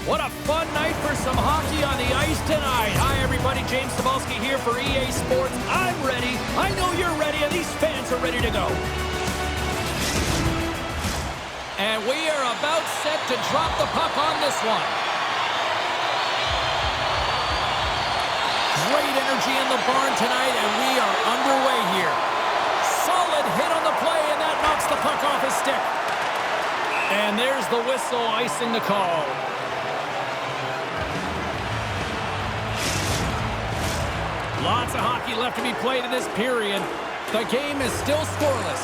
What a fun night for some hockey on the ice tonight. Hi, everybody. James Cebulski here for EA Sports. I'm ready. I know you're ready, and these fans are ready to go. And we are about set to drop the puck on this one. Great energy in the barn tonight, and we are underway here. Solid hit on the play, and that knocks the puck off his stick. And there's the whistle icing the call. Lots of hockey left to be played in this period. The game is still scoreless.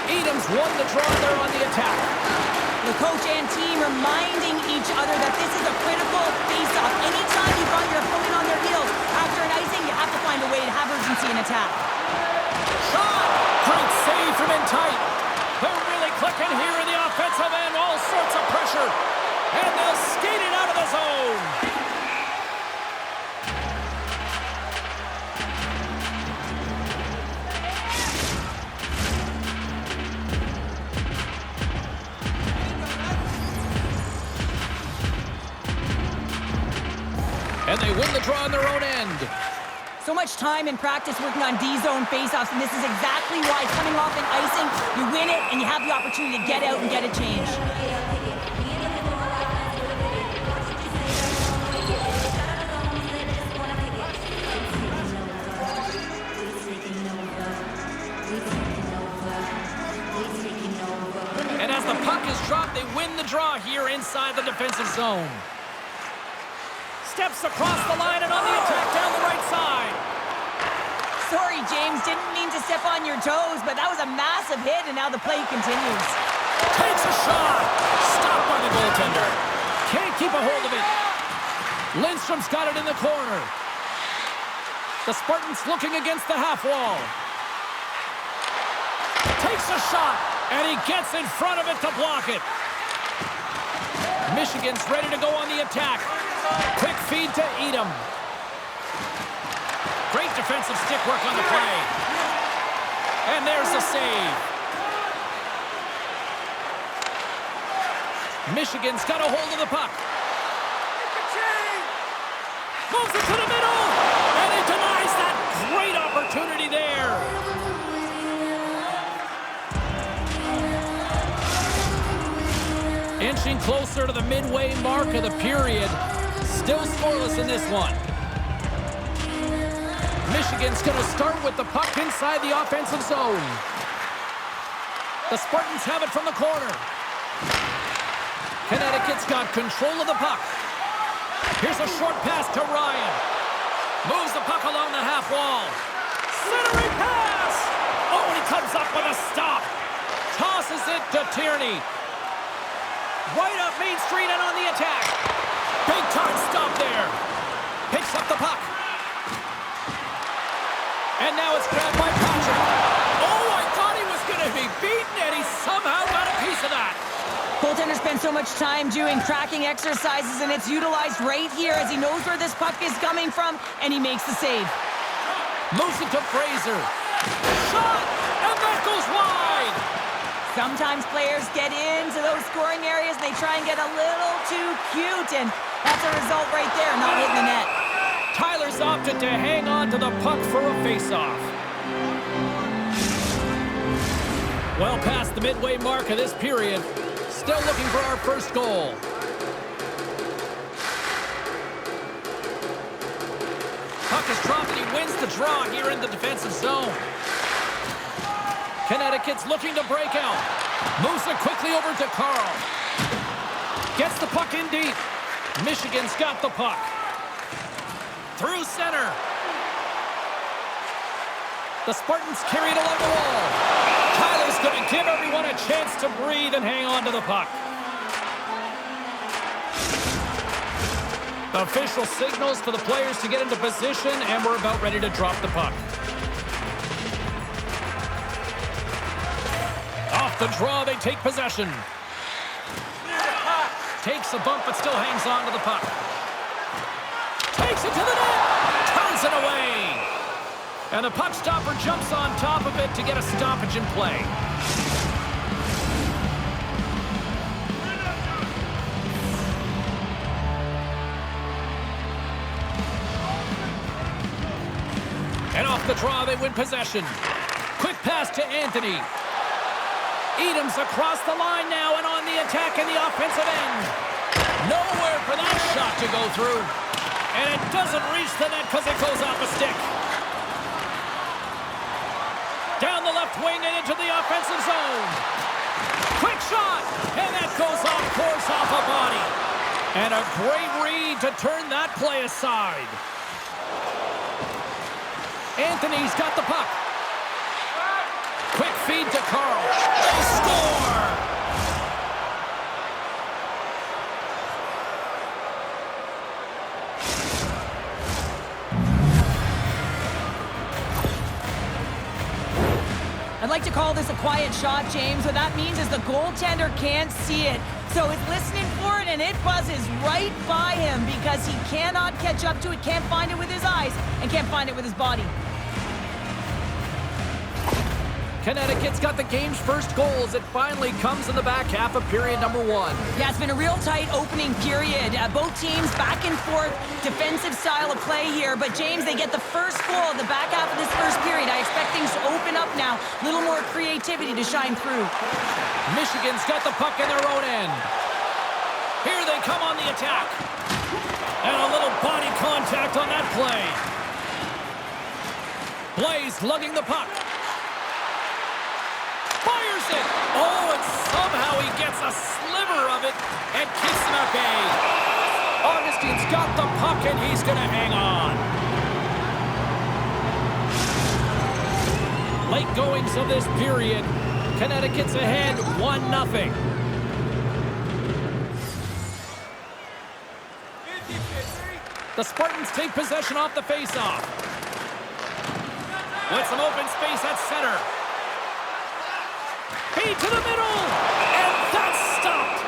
Edam's won the draw there on the attack. The coach and team reminding each other that this is a critical face-off. Anytime you've got your opponent on their heels after an icing, you have to find a way to have urgency in attack. Shot! Great save from in tight. They're really clicking here in the offensive end. All sorts of pressure. And they'll skate it out of the zone. And they win the draw on their own end. So much time in practice working on D-zone faceoffs, and this is exactly why coming off an icing, you win it, and you have the opportunity to get out and get a change. And as the puck is dropped, they win the draw here inside the defensive zone. Steps across the line and on the attack down the right side. Sorry, James, didn't mean to step on your toes, but that was a massive hit, and now the play continues. Takes a shot. Stopped by the goaltender. Can't keep a hold of it. Lindstrom's got it in the corner. The Spartans looking against the half wall. Takes a shot, and he gets in front of it to block it. Michigan's ready to go on the attack. Quick feed to Edam. Great defensive stick work on the play. And there's the save. Michigan's got a hold of the puck. Moves it to the middle. And it denies that great opportunity there. Inching closer to the midway mark of the period. Still scoreless in this one. Michigan's going to start with the puck inside the offensive zone. The Spartans have it from the corner. Connecticut's got control of the puck. Here's a short pass to Ryan. Moves the puck along the half wall. Centering pass! Oh, and he comes up with a stop. Tosses it to Tierney. Right up Main Street and on the attack. Big time stop there. Picks up the puck. And now it's grabbed by Patrick. Oh, I thought he was going to be beaten, and he somehow got a piece of that. Goaltender spends so much time doing tracking exercises, and it's utilized right here as he knows where this puck is coming from, and he makes the save. Moves it to Fraser. Shot! And that goes wide! Sometimes players get into those scoring areas, and they try and get a little too cute, and that's a result right there, not hitting the net. Tyler's opted to hang on to the puck for a face-off. Well past the midway mark of this period. Still looking for our first goal. Puck is dropped, and he wins the draw here in the defensive zone. Connecticut's looking to break out. Moves it quickly over to Carl. Gets the puck in deep. Michigan's got the puck. Through center. The Spartans carry it along the wall. Tyler's going to give everyone a chance to breathe and hang on to the puck. The official signals for the players to get into position, and we're about ready to drop the puck. Off the draw, they take possession. Takes a bump, but still hangs on to the puck. Takes it to the net. Turns it away. And the puck stopper jumps on top of it to get a stoppage in play. draw, they win possession. Quick pass to Anthony. Edam's across the line now and on the attack in the offensive end. Nowhere for that shot to go through. And it doesn't reach the net because it goes off a stick. Down the left wing and into the offensive zone. Quick shot, and that goes off course off a body. And a great read to turn that play aside. Anthony's got the puck. Quick feed to Carl. They score! I'd like to call this a quiet shot, James. What that means is the goaltender can't see it. So he's listening for it, and it buzzes right by him because he cannot catch up to it, can't find it with his eyes, and can't find it with his body. Connecticut's got the game's first goals. It finally comes in the back half of period number 1. Yeah, it's been a real tight opening period. Both teams back and forth, defensive style of play here. But, James, they get the first goal in the back half of this first period. I expect things to open up now. A little more creativity to shine through. Michigan's got the puck in their own end. Here they come on the attack. And a little body contact on that play. Blaze lugging the puck. Fires it! Oh, and somehow he gets a sliver of it and keeps him at bay. Augustine's got the puck and he's going to hang on. Late goings of this period. Connecticut's ahead 1-0. The Spartans take possession off the faceoff. With some open space at center. Feed to the middle, and that's stopped.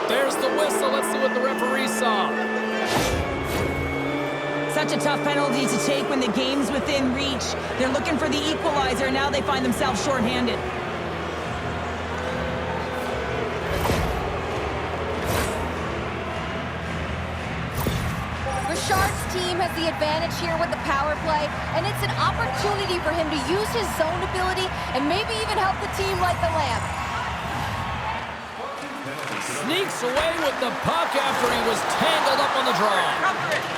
There's the whistle. Let's see what the referee saw. Such a tough penalty to take when the game's within reach. They're looking for the equalizer, and now they find themselves shorthanded. Richard's team has the advantage here with the power play, and it's an opportunity for him to use his zone ability and maybe even help the team light the lamp. Sneaks away with the puck after he was tangled up on the draw.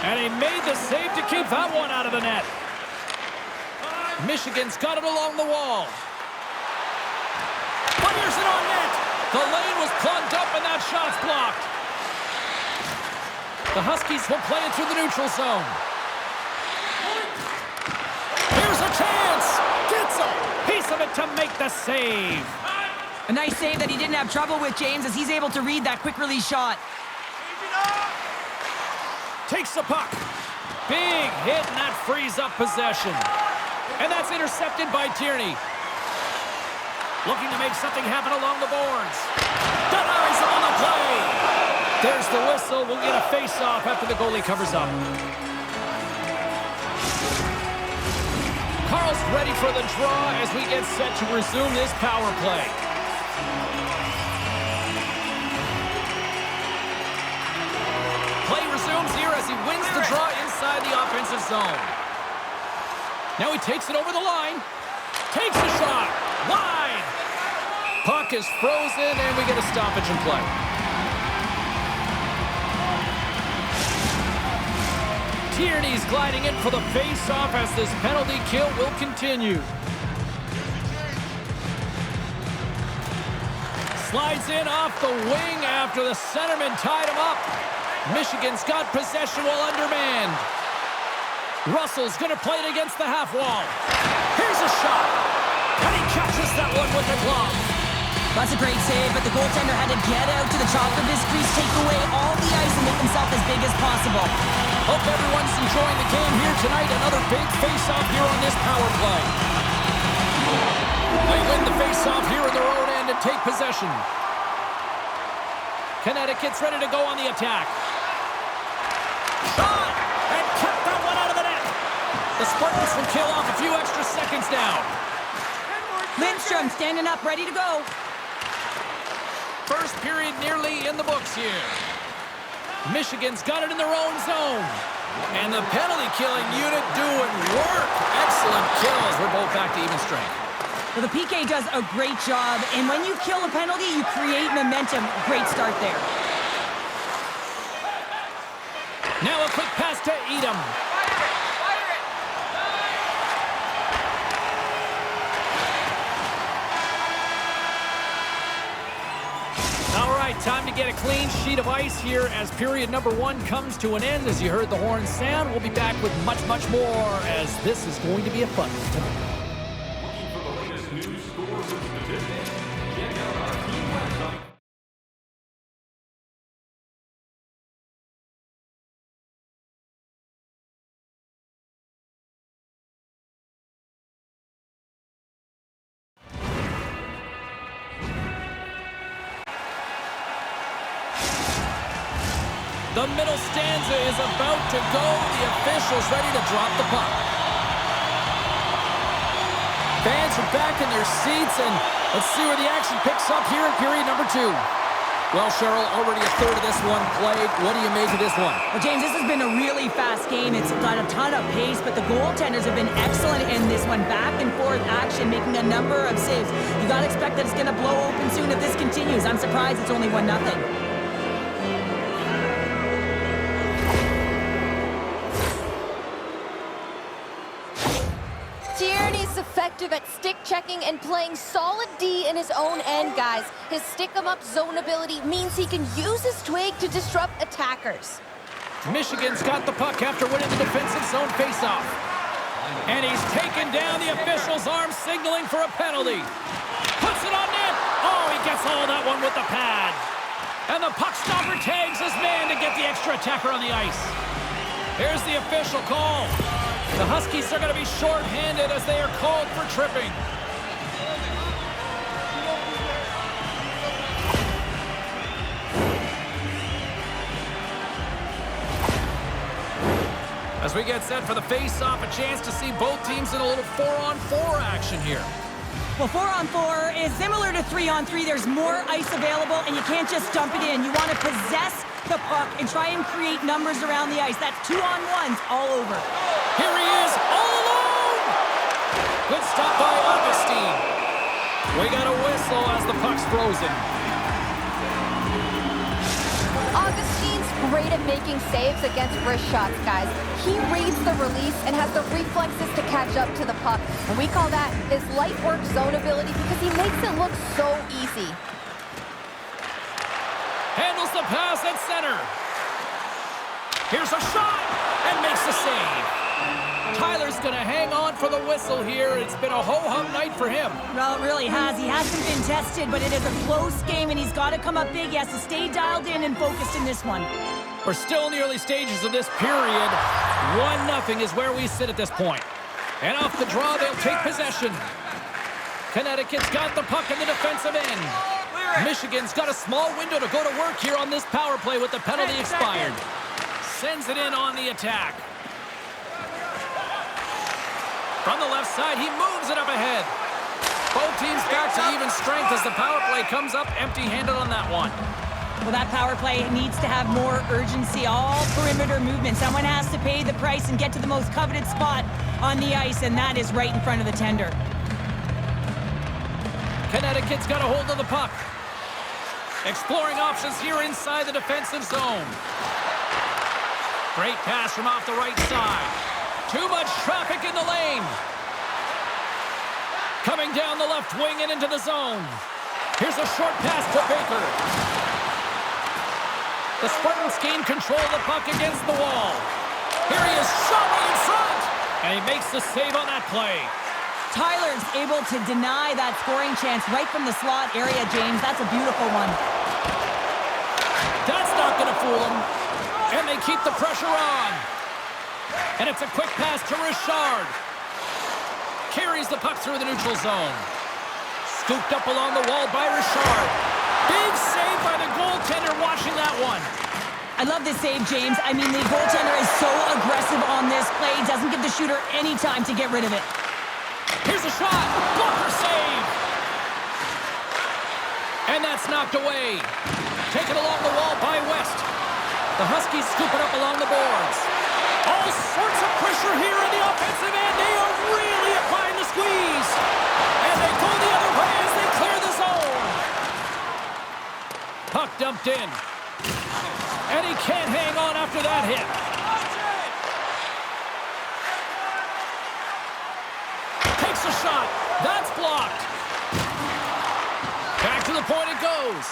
And he made the save to keep that one out of the net. Michigan's got it along the wall. Fires it on net. The lane was plugged up and that shot's blocked. The Huskies will play it through the neutral zone. Here's a chance. Gets a piece of it to make the save. A nice save that he didn't have trouble with, James, as he's able to read that quick release shot. Takes the puck. Big hit, and that frees up possession. And that's intercepted by Tierney. Looking to make something happen along the boards. Denies him on the play. There's the whistle. We'll get a face-off after the goalie covers up. Carl's ready for the draw as we get set to resume this power play. Play resumes here as he wins the draw inside the offensive zone. Now he takes it over the line. Takes a shot. Wide. Puck is frozen, and we get a stoppage in play. Tierney's gliding in for the face-off as this penalty kill will continue. Slides in off the wing after the centerman tied him up. Michigan's got possession while undermanned. Russell's going to play it against the half wall. Here's a shot. And he catches that one with the glove. That's a great save, but the goaltender had to get out to the top of his crease, take away all the ice, and make himself as big as possible. Hope everyone's enjoying the game here tonight. Another big face-off here on this power play. They win the face-off here in their own end and take possession. Connecticut's ready to go on the attack. Shot! And kept that one out of the net. The Spartans will kill off a few extra seconds now. Lindstrom standing up, ready to go. First period nearly in the books here. Michigan's got it in their own zone. And the penalty-killing unit doing work. Excellent kills. We're both back to even strength. Well, the PK does a great job, and when you kill a penalty, you create momentum. Great start there. Now a quick pass to Edom. All right, time to get a clean sheet of ice here as period number 1 comes to an end. As you heard the horn sound, we'll be back with much, much more as this is going to be a fun one. Looking for the latest news, scores, and statistics? Check out our team website. The middle stanza is about to go. The officials ready to drop the puck. Fans are back in their seats, and let's see where the action picks up here in period number 2. Well, Cheryl, already a third of this one played. What do you make of this one? Well, James, this has been a really fast game. It's got a ton of pace, but the goaltenders have been excellent in this one. Back and forth action, making a number of saves. You got to expect that it's going to blow open soon if this continues. I'm surprised it's only 1-0. Tierney's effective at stick checking and playing solid D in his own end, guys. His stick-em-up zone ability means he can use his twig to disrupt attackers. Michigan's got the puck after winning the defensive zone faceoff. And he's taken down the official's arm, signaling for a penalty. Puts it on net. Oh, he gets all that one with the pad. And the puck stopper tags his man to get the extra attacker on the ice. Here's the official call. The Huskies are going to be short-handed as they are called for tripping. As we get set for the face-off, a chance to see both teams in a little 4-on-4 action here. Well, 4-on-4 is similar to 3-on-3. There's more ice available, and you can't just dump it in. You want to possess the puck and try and create numbers around the ice. That's 2-on-1s all over. Here he is, all alone! Good stop by Augustine. We got a whistle as the puck's frozen. Augustine's great at making saves against wrist shots, guys. He reads the release and has the reflexes to catch up to the puck. And we call that his light work zone ability because he makes it look so easy. Handles the pass at center. Here's a shot and makes the save. Tyler's going to hang on for the whistle here. It's been a ho-hum night for him. Well, it really has. He hasn't been tested, but it is a close game, and he's got to come up big. He has to stay dialed in and focused in this one. We're still in the early stages of this period. 1-0 is where we sit at this point. And off the draw, they'll take possession. Connecticut's got the puck in the defensive end. Michigan's got a small window to go to work here on this power play with the penalty expired. Sends it in on the attack. From the left side, he moves it up ahead. Both teams back to even strength as the power play comes up empty-handed on that one. Well, that power play needs to have more urgency. All perimeter movement. Someone has to pay the price and get to the most coveted spot on the ice, and that is right in front of the tender. Connecticut's got a hold of the puck. Exploring options here inside the defensive zone. Great pass from off the right side. Too much traffic in the lane. Coming down the left wing and into the zone. Here's a short pass to Baker. The Spartans gain control of the puck against the wall. Here he is, shot right in front. And he makes the save on that play. Tyler's able to deny that scoring chance right from the slot area, James. That's a beautiful one. That's not going to fool him. And they keep the pressure on. And it's a quick pass to Richard. Carries the puck through the neutral zone. Scooped up along the wall by Richard. Big save by the goaltender watching that one. I love this save, James. I mean, the goaltender is so aggressive on this play. He doesn't give the shooter any time to get rid of it. Here's a shot. Blocker save. And that's knocked away. Taken along the wall by West. The Huskies scoop it up along the boards. All sorts of pressure here in the offensive end. They are really applying the squeeze. And they go the other way as they clear the zone. Puck dumped in. And he can't hang on after that hit. Takes a shot. That's blocked. Back to the point it goes.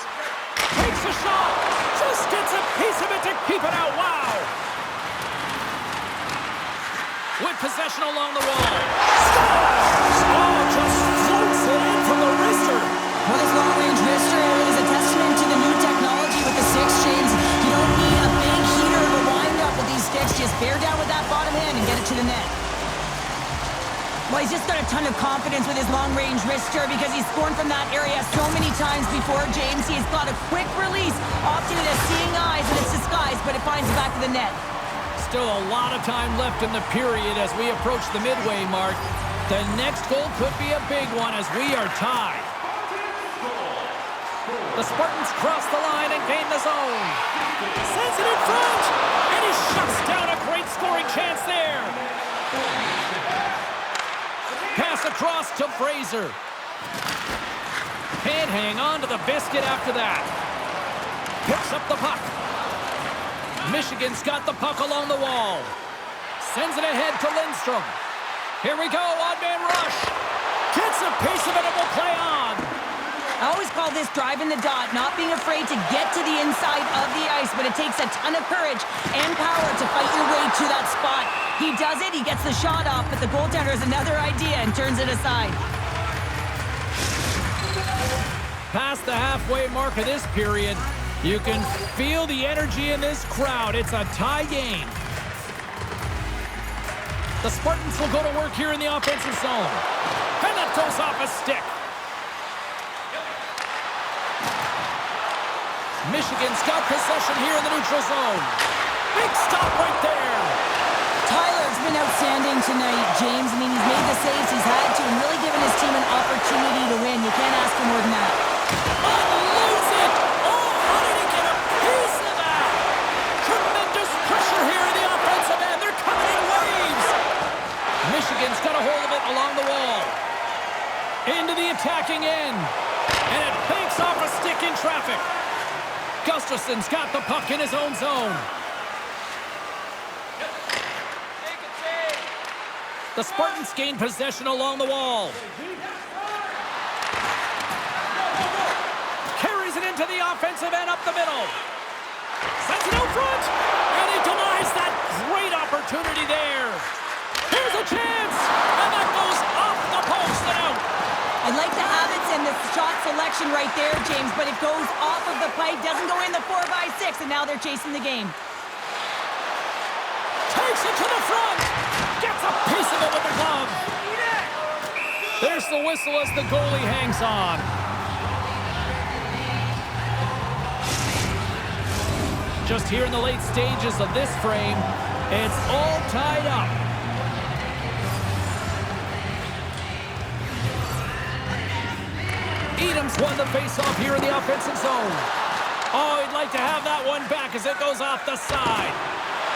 Takes a shot. Just gets a piece of it to keep it out. Wow. With possession along the wall. Scores! Oh, just floats it in from the wrister. Well, this long-range wrister is a testament to the new technology with the sticks, James. You don't need a big heater or a wind-up with these sticks. Just bear down with that bottom hand and get it to the net. Well, he's just got a ton of confidence with his long-range wrister because he's scored from that area so many times before, James. He's got a quick release, often it has seeing eyes and it's disguised, but it finds the back of the net. Still a lot of time left in the period as we approach the midway mark. The next goal could be a big one as we are tied. The Spartans cross the line and gain the zone. Sends it in front, and he shuts down a great scoring chance there. Pass across to Fraser. Can't hang on to the biscuit after that. Picks up the puck. Michigan's got the puck along the wall. Sends it ahead to Lindstrom. Here we go, odd-man rush. Gets a piece of it and will play on. I always call this driving the dot, not being afraid to get to the inside of the ice, but it takes a ton of courage and power to fight your way to that spot. He does it, he gets the shot off, but the goaltender has another idea and turns it aside. Past the halfway mark of this period, you can feel the energy in this crowd. It's a tie game. The Spartans will go to work here in the offensive zone. And that goes off a stick. Michigan's got possession here in the neutral zone. Big stop right there. Tyler's been outstanding tonight, James. I mean, he's made the saves he's had to and really given his team an opportunity to win. You can't ask for more than that. Unloads it! Oh, how did he get a piece of that? Tremendous pressure here in the offensive end. They're coming in waves. Michigan's got a hold of it along the wall. Into the attacking end. And it banks off a stick in traffic. Gustafson's got the puck in his own zone. The Spartans gain possession along the wall. Carries it into the offensive end up the middle. Sends it out front. And he denies that great opportunity there. Here's a chance. And that goes off the post and out. I like the habits and the shot selection right there, James, but it goes off of the pipe, doesn't go in the 4x6, and now they're chasing the game. Takes it to the front. Gets a piece of it with the glove. There's the whistle as the goalie hangs on. Just here in the late stages of this frame, it's all tied up. Edam's won the faceoff here in the offensive zone. Oh, he'd like to have that one back as it goes off the side.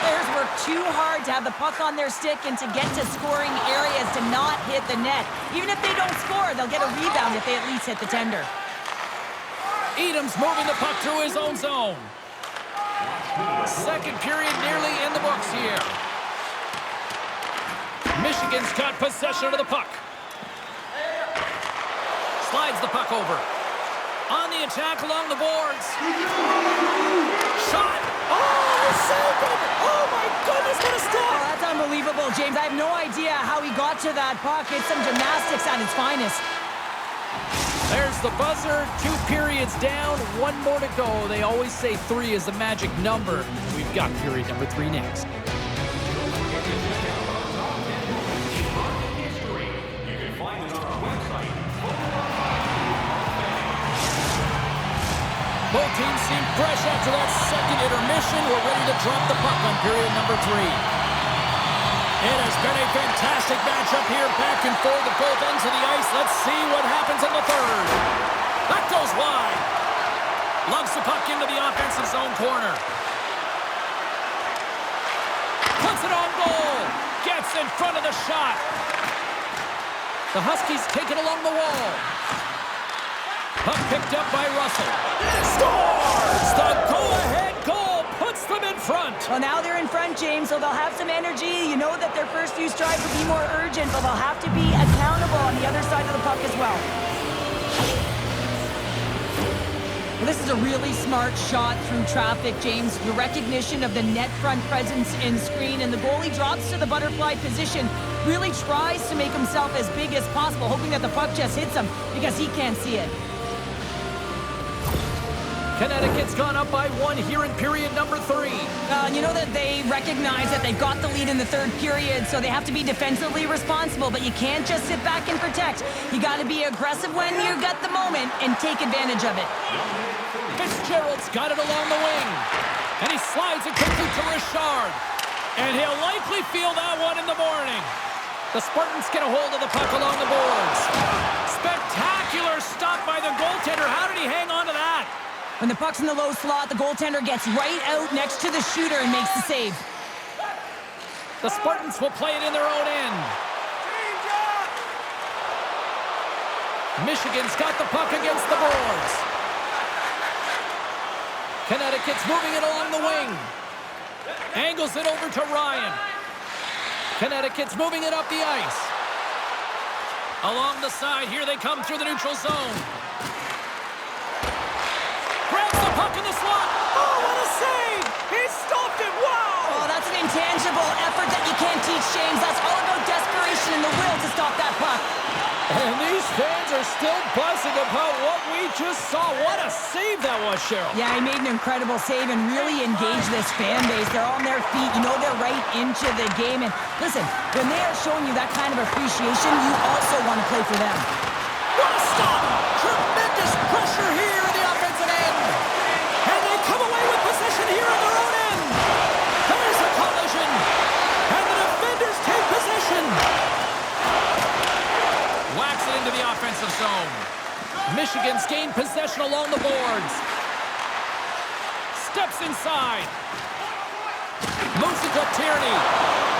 Players work too hard to have the puck on their stick and to get to scoring areas to not hit the net. Even if they don't score, they'll get a rebound if they at least hit the tender. Edam's moving the puck through his own zone. Second period nearly in the books here. Michigan's got possession of the puck. Slides the puck over. On the attack along the boards. Shot! Oh, saved it! Oh, my goodness, what a stop! Oh, that's unbelievable, James. I have no idea how he got to that puck. It's some gymnastics at its finest. There's the buzzer. 2 periods down, 1 more to go. They always say 3 is the magic number. We've got period number 3 next. Both teams seem fresh after that second intermission. We're ready to drop the puck on period number 3. It has been a fantastic matchup here, back and forth at both ends of the ice. Let's see what happens in the third. That goes wide. Lugs the puck into the offensive zone corner. Puts it on goal. Gets in front of the shot. The Huskies take it along the wall. Puck picked up by Russell. Scores! The go-ahead goal puts them in front. Well, now they're in front, James, so they'll have some energy. You know that their first few strides will be more urgent, but they'll have to be accountable on the other side of the puck as well. This is a really smart shot through traffic, James. The recognition of the net front presence in screen, and the goalie drops to the butterfly position, really tries to make himself as big as possible, hoping that the puck just hits him because he can't see it. Connecticut's gone up by 1 here in period number 3. You know that they recognize that they've got the lead in the third period, so they have to be defensively responsible, but you can't just sit back and protect. You got to be aggressive when you got the moment and take advantage of it. Fitzgerald's got it along the wing, and he slides it quickly to Richard, and he'll likely feel that one in the morning. The Spartans get a hold of the puck along the boards. Spectacular stop by the goaltender. How did he hang on to that? When the puck's in the low slot, the goaltender gets right out next to the shooter and makes the save. The Spartans will play it in their own end. Michigan's got the puck against the boards. Connecticut's moving it along the wing. Angles it over to Ryan. Connecticut's moving it up the ice. Along the side, here they come through the neutral zone. Grabs the puck in the slot. Oh, what a save! He stopped it. Wow! Oh, that's an intangible effort that you can't teach, James. That's all about desperation and the will to stop that puck. And these fans are still buzzing about what we just saw. What a save that was, Cheryl. Yeah, he made an incredible save and really engaged this fan base. They're on their feet. You know they're right into the game. And listen, when they are showing you that kind of appreciation, you also want to play for them. What a stop! Tremendous pressure here in the offensive end. And they come away with possession here in their own end. There's a collision. And the defenders take possession. Whacks it into the offensive zone. Michigan's gained possession along the boards. Steps inside. Moves it to Tierney.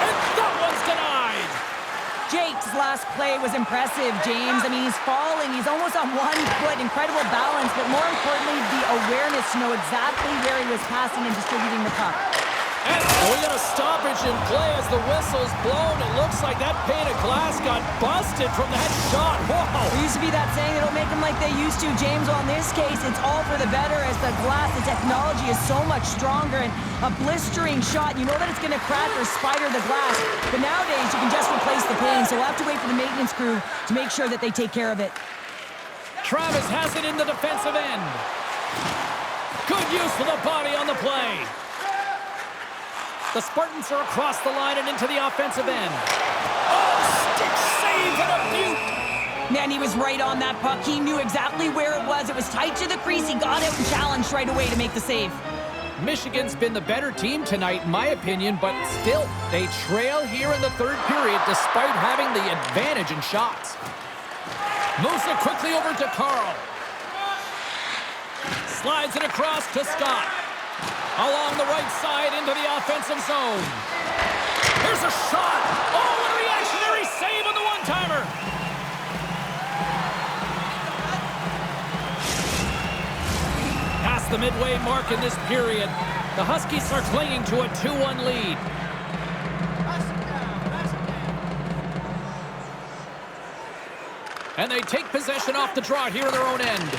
And that one's denied. Jake's last play was impressive, James. I mean, he's falling. He's almost on one foot. Incredible balance, but more importantly, the awareness to know exactly where he was passing and distributing the puck. And we got a stoppage in play as the whistle's blown. It looks like that pane of glass got busted from that shot. Whoa! There used to be that saying, they don't make them like they used to, James. Well, in this case, it's all for the better as the glass, the technology is so much stronger. And a blistering shot, you know that it's going to crack or spider the glass. But nowadays, you can just replace the pane. So we'll have to wait for the maintenance crew to make sure that they take care of it. Travis has it in the defensive end. Good use of the body on the play. The Spartans are across the line and into the offensive end. Oh, stick save and a beaut. Man, he was right on that puck. He knew exactly where it was. It was tight to the crease. He got out and challenged right away to make the save. Michigan's been the better team tonight, in my opinion, but still, they trail here in the third period despite having the advantage in shots. Moves it quickly over to Carl. Slides it across to Scott. Along the right side into the offensive zone. Here's a shot. Oh, what a reactionary save on the one-timer. Past the midway mark in this period, the Huskies are clinging to a 2-1 lead. And they take possession off the draw here in their own end.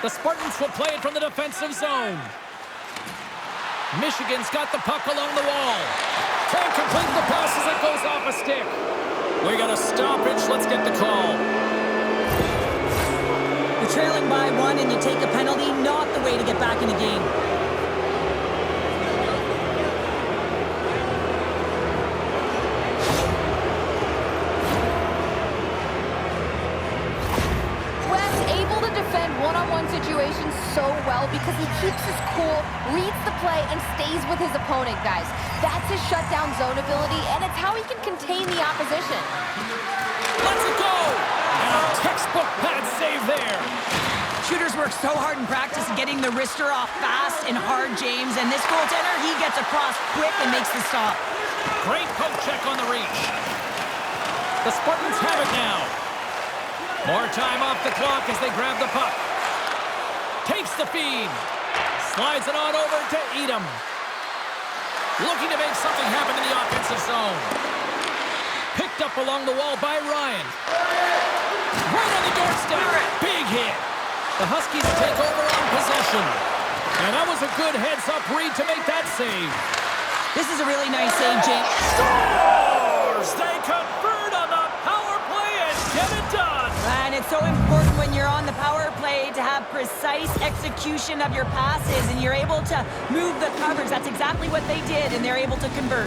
The Spartans will play it from the defensive zone. Michigan's got the puck along the wall. Can't complete the pass as it goes off a stick. We got a stoppage. Let's get the call. You're trailing by 1 and you take a penalty, not the way to get back in the game. One-on-one situations so well because he keeps his cool, reads the play, and stays with his opponent, guys. That's his shutdown zone ability, and it's how he can contain the opposition. Let's go! And a textbook pad save there. Shooters worked so hard in practice getting the wrister off fast and hard, James. And this goaltender, he gets across quick and makes the stop. Great poke check on the reach. The Spartans have it now. More time off the clock as they grab the puck. Takes the feed. Slides it on over to Edom. Looking to make something happen in the offensive zone. Picked up along the wall by Ryan. Right on the doorstep. Big hit. The Huskies take over on possession. And that was a good heads-up read to make that save. This is a really nice save, James. Scores! They convert on the power play and get it done. And it's so important when you're on the power play to have precise execution of your passes, and you're able to move the coverage. That's exactly what they did, and they're able to convert.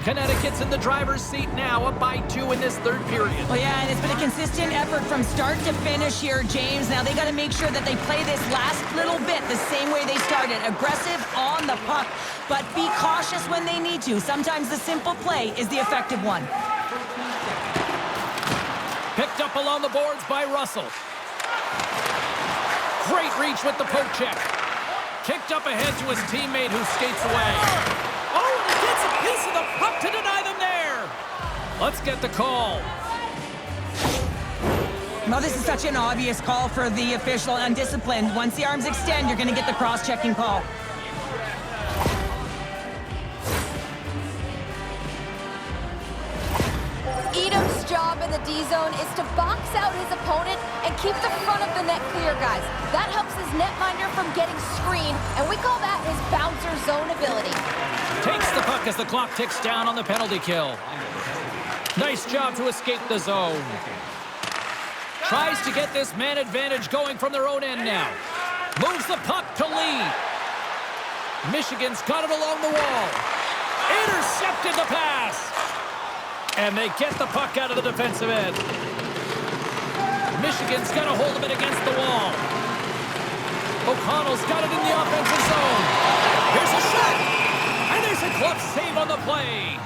Connecticut's in the driver's seat now, up by 2 in this third period. Well, yeah, and it's been a consistent effort from start to finish here, James. Now they got to make sure that they play this last little bit the same way they started. Aggressive on the puck, but be cautious when they need to. Sometimes the simple play is the effective one. Picked up along the boards by Russell. Great reach with the poke check. Kicked up ahead to his teammate who skates away. Oh, and he gets a piece of the puck to deny them there. Let's get the call. Well, this is such an obvious call for the official, undisciplined. Once the arms extend, you're going to get the cross-checking call. Edom's job in the D-zone is to box out his opponent and keep the front of the net clear, guys. That helps his netminder from getting screened, and we call that his bouncer zone ability. Takes the puck as the clock ticks down on the penalty kill. Nice job to escape the zone. Tries to get this man advantage going from their own end now. Moves the puck to lead. Michigan's got it along the wall. Intercepted the pass. And they get the puck out of the defensive end. Michigan's got a hold of it against the wall. O'Connell's got it in the offensive zone. Here's a shot. And there's a glove save on the play.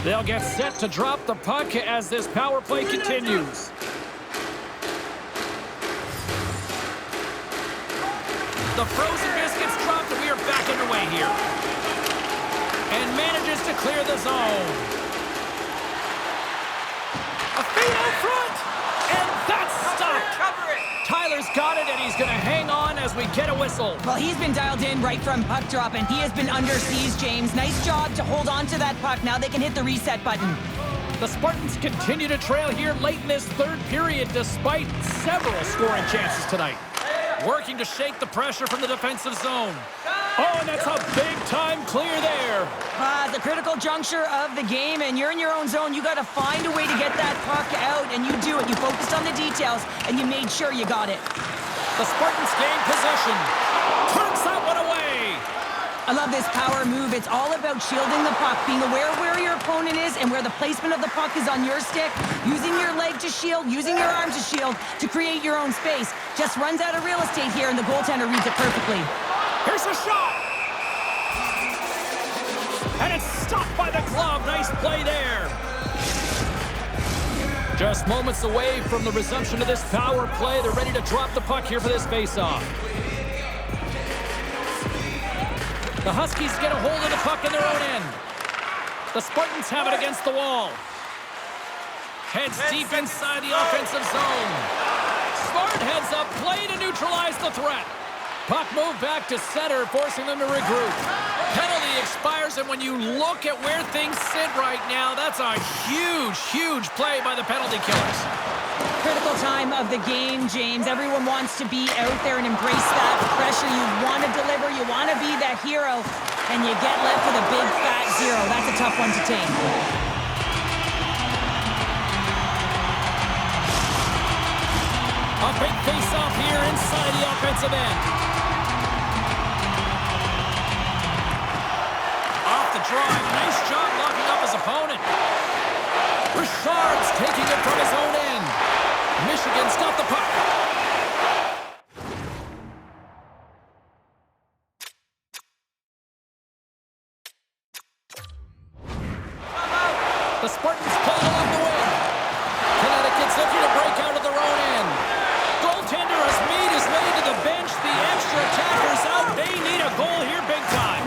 They'll get set to drop the puck as this power play continues. The frozen biscuits dropped, and we are back underway here. And manages to clear the zone. A feed out front, and that's stopped. Tyler's got it, and he's going to hang on as we get a whistle. Well, he's been dialed in right from puck drop, and he has been under siege, James. Nice job to hold on to that puck. Now they can hit the reset button. The Spartans continue to trail here late in this third period despite several scoring chances tonight. Working to shake the pressure from the defensive zone. Oh, and that's a big-time clear there. The critical juncture of the game, and you're in your own zone. You got to find a way to get that puck out, and you do it. You focused on the details, and you made sure you got it. The Spartans gain possession. Turns that one away. I love this power move. It's all about shielding the puck, being aware of where your opponent is and where the placement of the puck is on your stick, using your leg to shield, using your arm to shield to create your own space. Just runs out of real estate here, and the goaltender reads it perfectly. Here's a shot. And it's stopped by the glove. Nice play there. Just moments away from the resumption of this power play. They're ready to drop the puck here for this faceoff. The Huskies get a hold of the puck in their own end. The Spartans have it against the wall. Heads deep inside the offensive zone. Smart heads up play to neutralize the threat. Puck moved back to center, forcing them to regroup. Penalty expires, and when you look at where things sit right now, that's a huge, huge play by the penalty killers. Critical time of the game, James. Everyone wants to be out there and embrace that pressure. You want to deliver, you want to be that hero, and you get left with a big fat zero. That's a tough one to take. A big face-off here inside the offensive end. Off the drive. Nice job locking up his opponent. Richard's taking it from his own end. Michigan's got the puck. The Spartans play along the wing. Connecticut's looking to break out of their own end. Goaltender has made his way to the bench. The extra attacker's out. They need a goal here big time.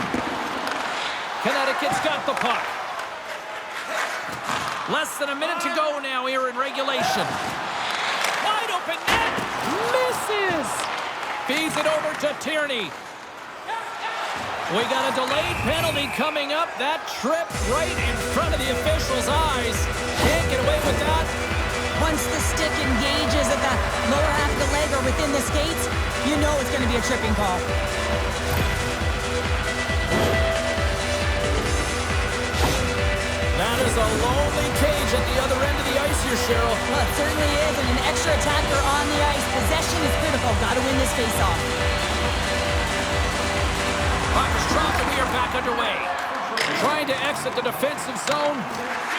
Connecticut's got the puck. Less than a minute to go now here in regulation. Wide open net. Misses. Feeds it over to Tierney. We got a delayed penalty coming up. That tripped right in front of the official's eyes. Can't get away with that. Once the stick engages at the lower half of the leg or within the skates, you know it's going to be a tripping call. That is a lonely cage at the other end of the ice here, Cheryl. Well, it certainly is, and an extra attacker on the ice. Possession is critical. Got to win this faceoff. Puck is dropped and we are back underway. Trying to exit the defensive zone.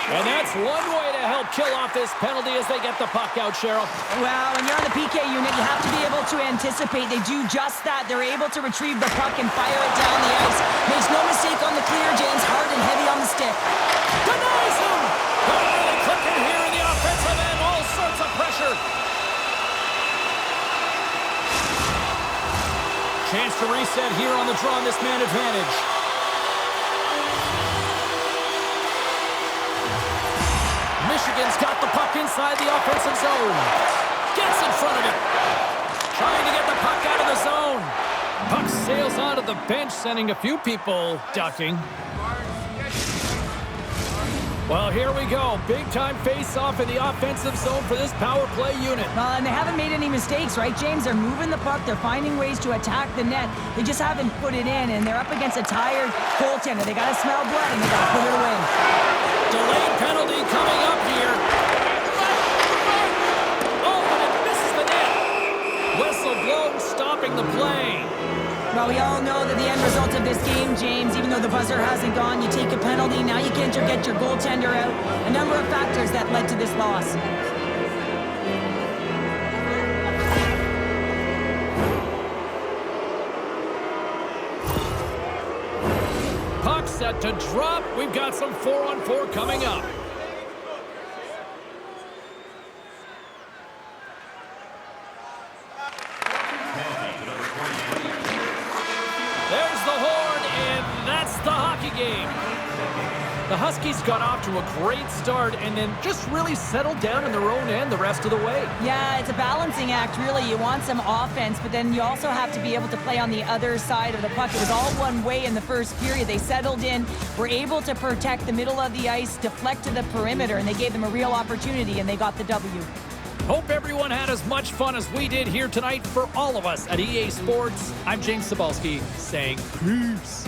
And that's one way to help kill off this penalty as they get the puck out, Cheryl. Well, when you're on the PK unit, you have to be able to anticipate. They do just that. They're able to retrieve the puck and fire it down the ice. Makes no mistake on the clear, James. Hard and heavy on the stick. Denies him! They're really clicking here in the offensive end. All sorts of pressure. Chance to reset here on the draw on this man advantage. Michigan's got the puck inside the offensive zone. Gets in front of it. Trying to get the puck out of the zone. Puck sails onto the bench, sending a few people ducking. Well, here we go. Big-time face-off in the offensive zone for this power play unit. Well, and they haven't made any mistakes, right, James? They're moving the puck. They're finding ways to attack the net. They just haven't put it in, and they're up against a tired goaltender. They got to smell blood, and they got to put it away. Delayed penalty coming up here. Oh, and it misses the net. Whistle blown, stopping the play. Well, we all know that the end result of this game, James, even though the buzzer hasn't gone, you take a penalty, now you can't get your goaltender out. A number of factors that led to this loss. Puck set to drop. We've got some 4-on-4 coming up. There's the horn, and that's the hockey game. The Huskies got off to a great start and then just really settled down in their own end the rest of the way. Yeah, it's a balancing act, really. You want some offense, but then you also have to be able to play on the other side of the puck. It was all one way in the first period. They settled in, were able to protect the middle of the ice, deflect to the perimeter, and they gave them a real opportunity, and they got the W. Hope everyone had as much fun as we did here tonight. For all of us at EA Sports, I'm James Cybulski saying peace.